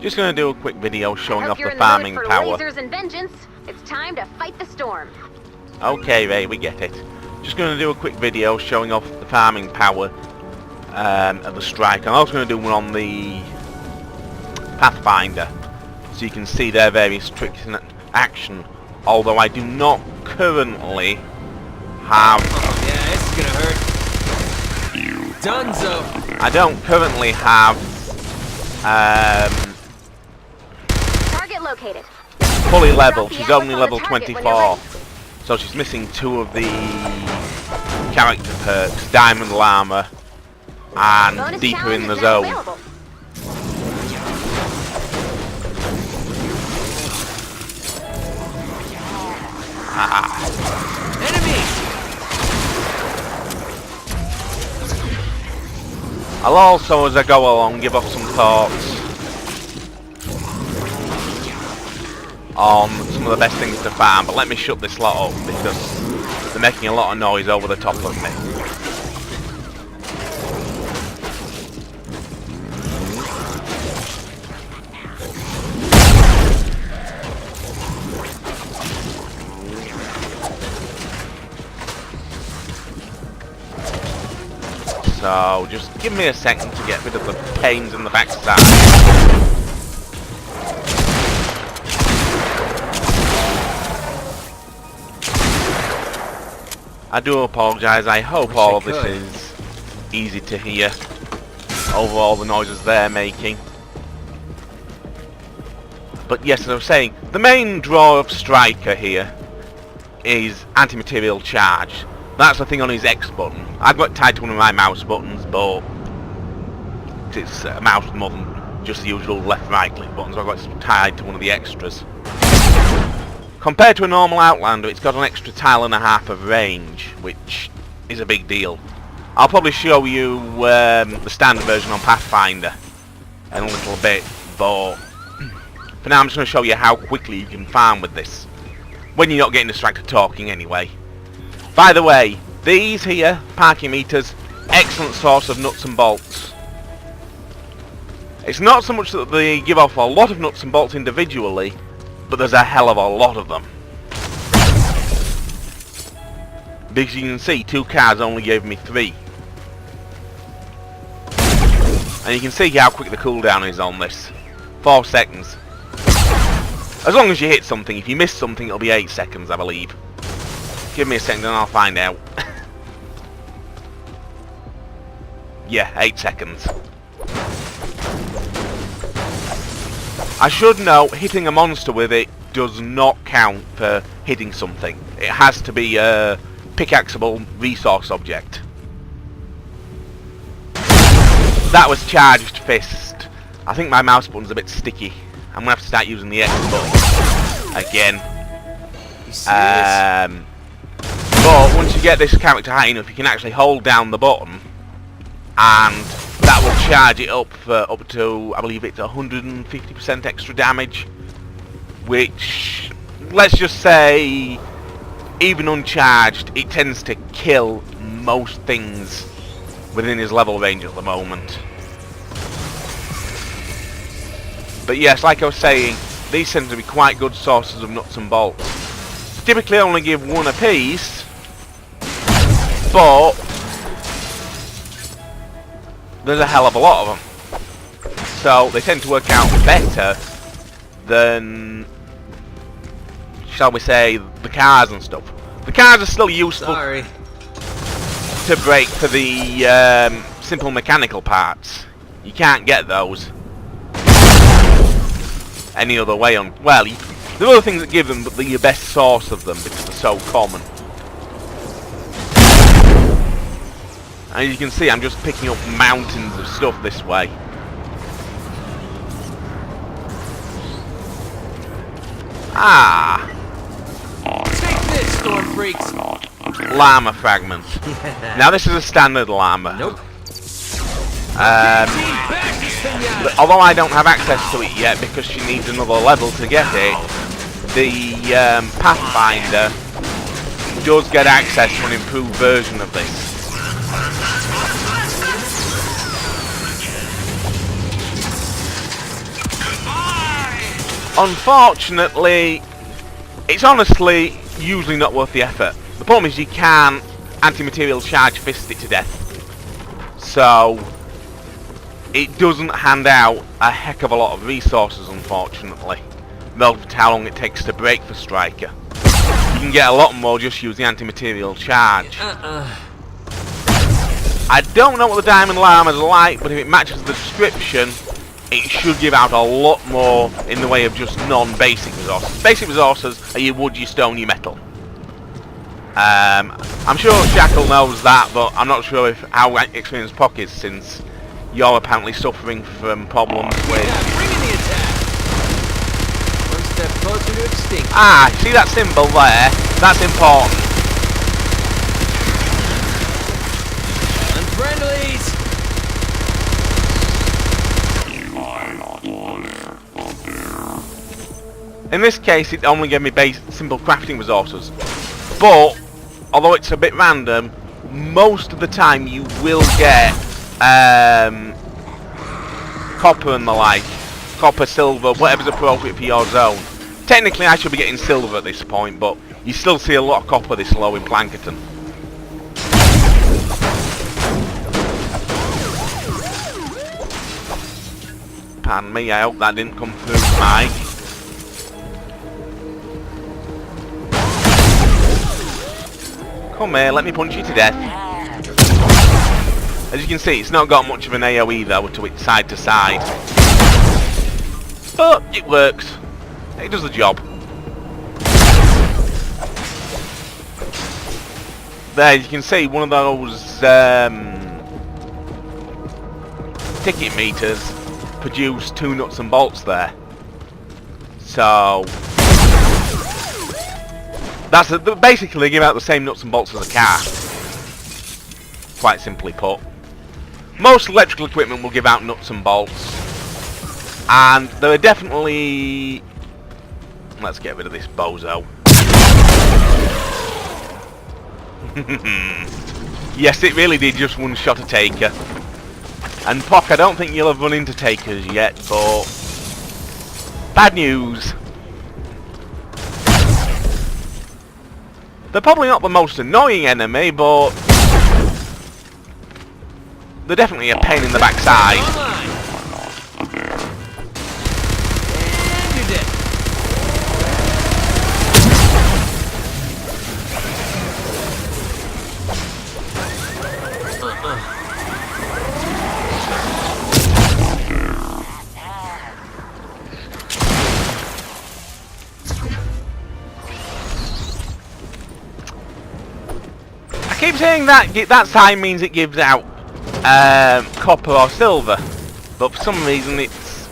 Just going to do a quick video showing off the you're in farming the mood for power. lasers and vengeance. It's time to fight the storm. Okay, Ray, we get it. Just going to do a quick video showing off the farming power of the Striker. I'm also going to do one on the Pathfinder, so you can see their various tricks in action. Although I do not currently have... Oh, yeah, this is gonna hurt. Dunzo! I don't currently have Target located. fully leveled. She's only level 24, so she's missing 2 of the character perks, Diamond Llama and Bonus Deeper in the challenge is now Zone. available. Enemy! I'll also, as I go along, give off some thoughts on some of the best things to farm, but let me shut this lot up because they're making a lot of noise over the top of me. So, just give me a second to get rid of the pains in the backside. I do apologise, I hope all of this is easy to hear over all the noises they're making. But yes, as I was saying, the main draw of Striker here is anti-material charge. That's the thing on his X button. I've got it tied to one of my mouse buttons, but it's a mouse with more than just the usual left-right click buttons. I've got it tied to one of the extras. Compared to a normal Outlander, it's got an extra tile and a half of range, which is a big deal. I'll probably show you the standard version on Pathfinder in a little bit, but for now I'm just going to show you how quickly you can farm with this, when you're not getting distracted talking anyway. By the way, these here, parking meters, excellent source of nuts and bolts. It's not so much that they give off a lot of nuts and bolts individually, but there's a hell of a lot of them. Because you can see, 2 cars only gave me 3. And you can see how quick the cooldown is on this. 4 seconds. As long as you hit something. If you miss something, it'll be 8 seconds, I believe. Give me a second and I'll find out. Yeah, 8 seconds. I should note, hitting a monster with it does not count for hitting something. It has to be a pickaxeable resource object. That was Charged Fist. I think my mouse button's a bit sticky. I'm going to have to start using the X button again. But once you get this character high enough, you can actually hold down the button and that will charge it up for up to, I believe it's 150% extra damage, which, let's just say, even uncharged, it tends to kill most things within his level range at the moment. But yes, like I was saying, these tend to be quite good sources of nuts and bolts. Typically only give 1 apiece, but there's a hell of a lot of them. So they tend to work out better than, shall we say, the cars and stuff. The cars are still useful to break for the simple mechanical parts. You can't get those any other way on. Well, there are other things that give them, but they're your best source of them because they're so common. And you can see I'm just picking up mountains of stuff this way. Ah! Take this, storm freaks! Llama fragment. Now this is a standard llama. Nope. Although I don't have access to it yet because she needs another level to get it, the Pathfinder does get access to an improved version of this. Unfortunately, it's honestly usually not worth the effort. The problem is you can anti-material charge fist it to death. So, it doesn't hand out a heck of a lot of resources, unfortunately, relative to how long it takes to break for Striker. You can get a lot more just using anti-material charge. I don't know what the Diamond Llama is like, but if it matches the description, it should give out a lot more in the way of just non-basic resources. Basic resources are your wood, your stone, your metal. I'm sure Shackle knows that, but I'm not sure how experienced Pock is, since you're apparently suffering from problems with... Yeah, bring in the attack. One step closer to extinction. Ah, see that symbol there? That's important. Unfriendlies. In this case, it only gave me simple crafting resources. But, although it's a bit random, most of the time you will get copper and the like. Copper, silver, whatever's appropriate for your zone. Technically I should be getting silver at this point, but you still see a lot of copper this low in Plankerton. Pardon me, I hope that didn't come through, Mike. Come here, let me punch you to death. As you can see, it's not got much of an AoE though to its side to side. But it works. It does the job. There, you can see one of those ticket meters produce 2 nuts and bolts there. So that's basically they give out the same nuts and bolts as a car. Quite simply put. Most electrical equipment will give out nuts and bolts. And there are definitely... Let's get rid of this bozo. Yes, it really did just one-shot a taker. And Pock, I don't think you'll have run into takers yet, but... Bad news. They're probably not the most annoying enemy, but... They're definitely a pain in the backside. And you're dead. I keep saying that sign means it gives out copper or silver, but for some reason it's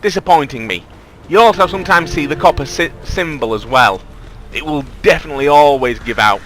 disappointing me. You also sometimes see the copper symbol as well. It will definitely always give out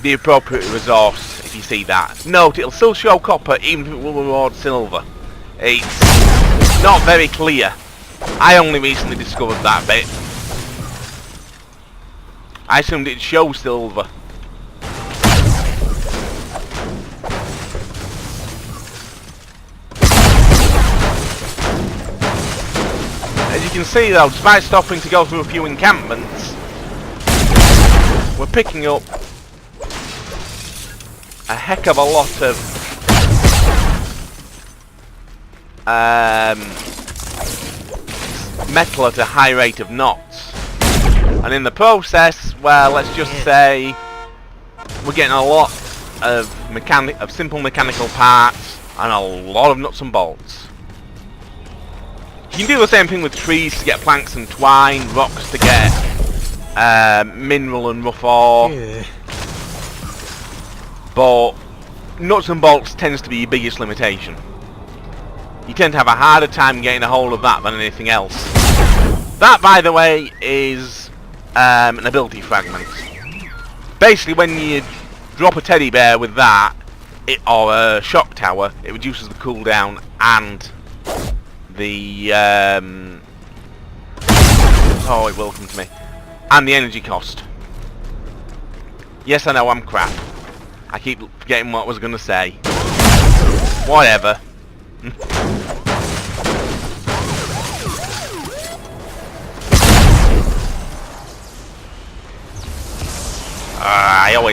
the appropriate resource if you see that. Note, it'll still show copper even if it will reward silver. It's not very clear. I only recently discovered that bit. I assumed it'd show silver. As you can see though, despite stopping to go through a few encampments, we're picking up a heck of a lot of metal at a high rate of knots. And in the process, well, let's just say we're getting a lot of simple mechanical parts and a lot of nuts and bolts. You can do the same thing with trees to get planks and twine, rocks to get mineral and rough ore. Yeah. But nuts and bolts tends to be your biggest limitation. You tend to have a harder time getting a hold of that than anything else. That, by the way, is an ability fragment. Basically, when you drop a teddy bear with that, or a shock tower, it reduces the cooldown and the oh, it will come to me, and the energy cost. Yes, I know I'm crap. I keep forgetting what I was going to say. Whatever.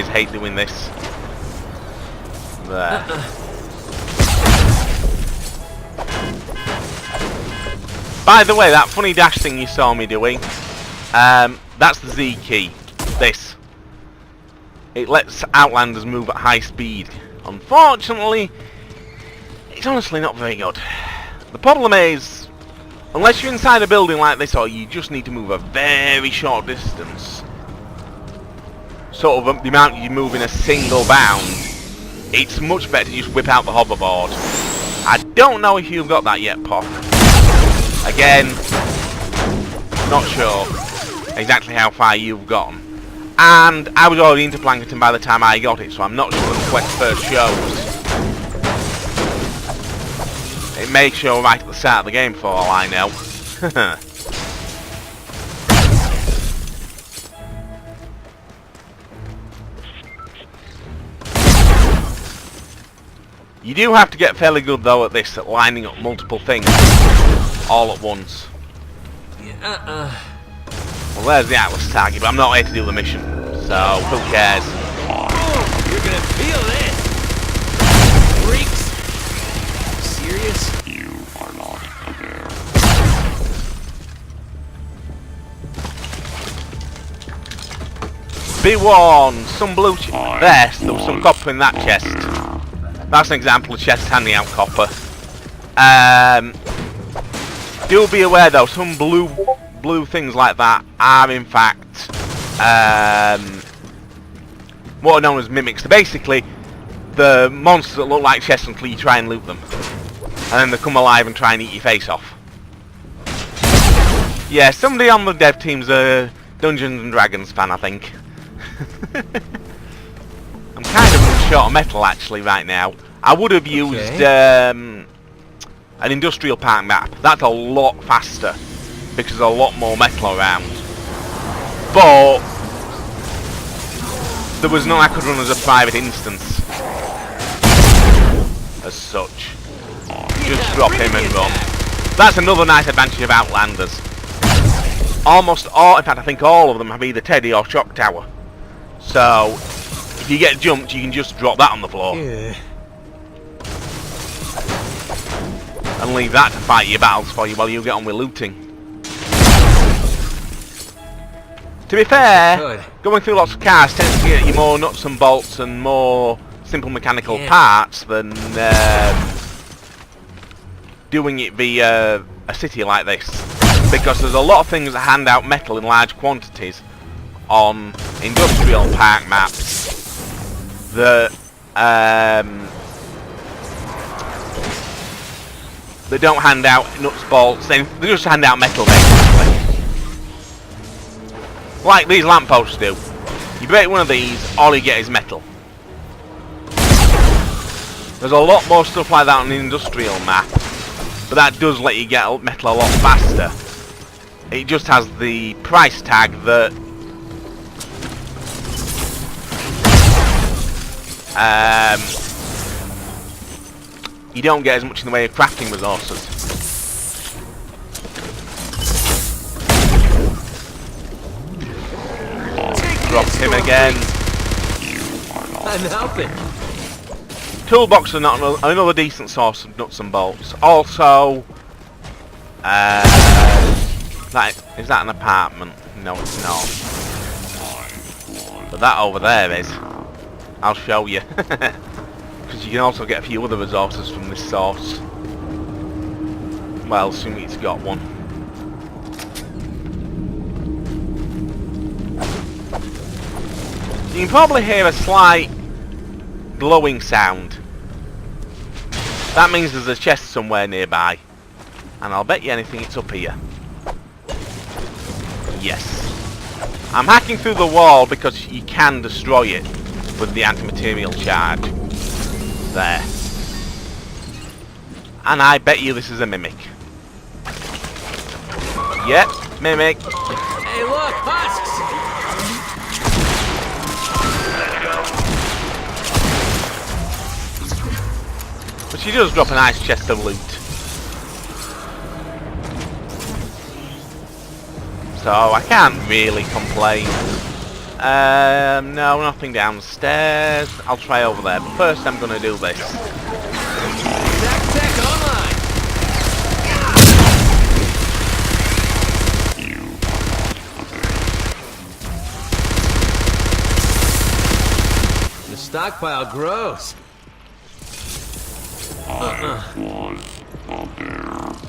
always hate doing this. There. By the way, that funny dash thing you saw me doing, that's the Z key. This. It lets Outlanders move at high speed. Unfortunately, it's honestly not very good. The problem is, unless you're inside a building like this, or you just need to move a very short distance, sort of the amount you move in a single bound, it's much better to just whip out the hoverboard. I don't know if you've got that yet, Pop. Again, not sure exactly how far you've gone. And I was already into Plankerton by the time I got it, so I'm not sure when it first shows. It may show right at the start of the game for all I know. You do have to get fairly good though at this, at lining up multiple things all at once. Well, there's the Atlas target, but I'm not here to do the mission, so who cares? Oh, you're gonna feel this! Freaks! Serious? You are not there. Be warned, some blue there, there was some copper in that chest. That's an example of chest handing out copper. Do be aware though, some blue things like that are in fact what are known as mimics. They're basically the monsters that look like chests until you try and loot them, and then they come alive and try and eat your face off. Yeah, somebody on the dev team's a Dungeons and Dragons fan, I think. I'm kind of short of metal actually right now. I would have used an industrial park map. That's a lot faster because there's a lot more metal around. But there was none I could run as a private instance as such. Just drop him and run. That's another nice advantage of Outlanders. Almost all, in fact I think all of them have either Teddy or Shock Tower. So if you get jumped you can just drop that on the floor. Yeah. And leave that to fight your battles for you while you get on with looting. To be fair, going through lots of cars tends to get you more nuts and bolts and more simple mechanical parts than doing it via a city like this. Because there's a lot of things that hand out metal in large quantities on industrial park maps that they don't hand out nuts, bolts, they just hand out metal basically. Like these lampposts do. You break one of these, all you get is metal. There's a lot more stuff like that on the industrial map, but that does let you get metal a lot faster. It just has the price tag that you don't get as much in the way of crafting resources. Dropped him again. I'm helping. Toolbox are not another decent source of nuts and bolts. Also, is that an apartment? No, it's not. But that over there is. I'll show you. Because you can also get a few other resources from this source. Well, assuming it's got one. You can probably hear a slight glowing sound. That means there's a chest somewhere nearby. And I'll bet you anything it's up here. Yes. I'm hacking through the wall because you can destroy it with the anti-material charge. There. And I bet you this is a mimic. Yep, mimic. Hey look, husks! But she does drop a nice chest of loot. So I can't really complain. No, nothing downstairs. I'll try over there, but first I'm gonna do this. Tech online! The stockpile grows.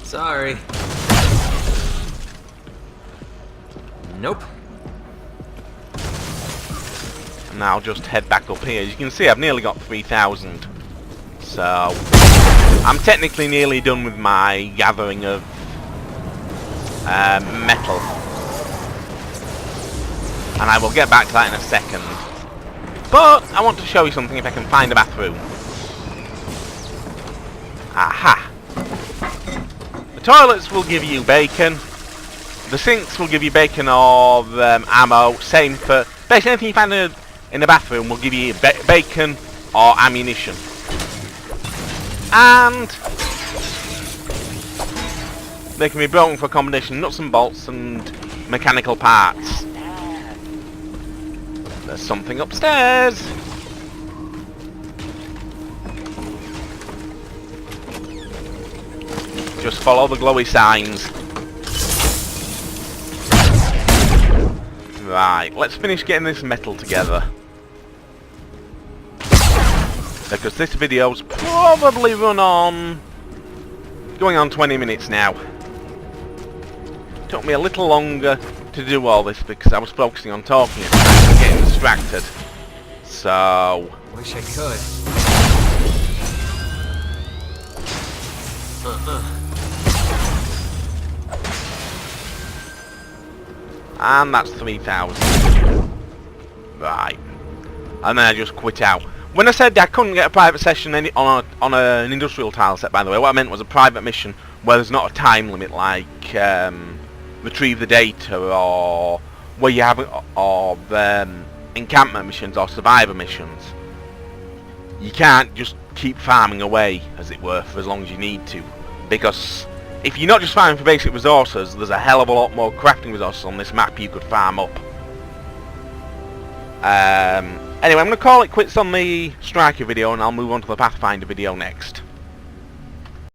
Sorry. Nope. And now I'll just head back up here. As you can see, I've nearly got 3,000. So, I'm technically nearly done with my gathering of metal. And I will get back to that in a second. But, I want to show you something if I can find a bathroom. Aha! The toilets will give you bacon. The sinks will give you bacon or ammo. Same for... basically anything you find in the bathroom will give you bacon or ammunition. And they can be broken for a combination of nuts and bolts and mechanical parts. There's something upstairs. Just follow the glowy signs. Right, let's finish getting this metal together. Because this video's probably going on 20 minutes now. Took me a little longer to do all this because I was focusing on talking and getting distracted. So... wish I could. And that's 3,000. Right. And then I just quit out. When I said I couldn't get a private session on an industrial tile set, by the way, what I meant was a private mission where there's not a time limit, like retrieve the data, or where you have encampment missions or survivor missions. You can't just keep farming away, as it were, for as long as you need to, because if you're not just farming for basic resources, there's a hell of a lot more crafting resources on this map you could farm up. Anyway, I'm going to call it quits on the Striker video and I'll move on to the Pathfinder video next.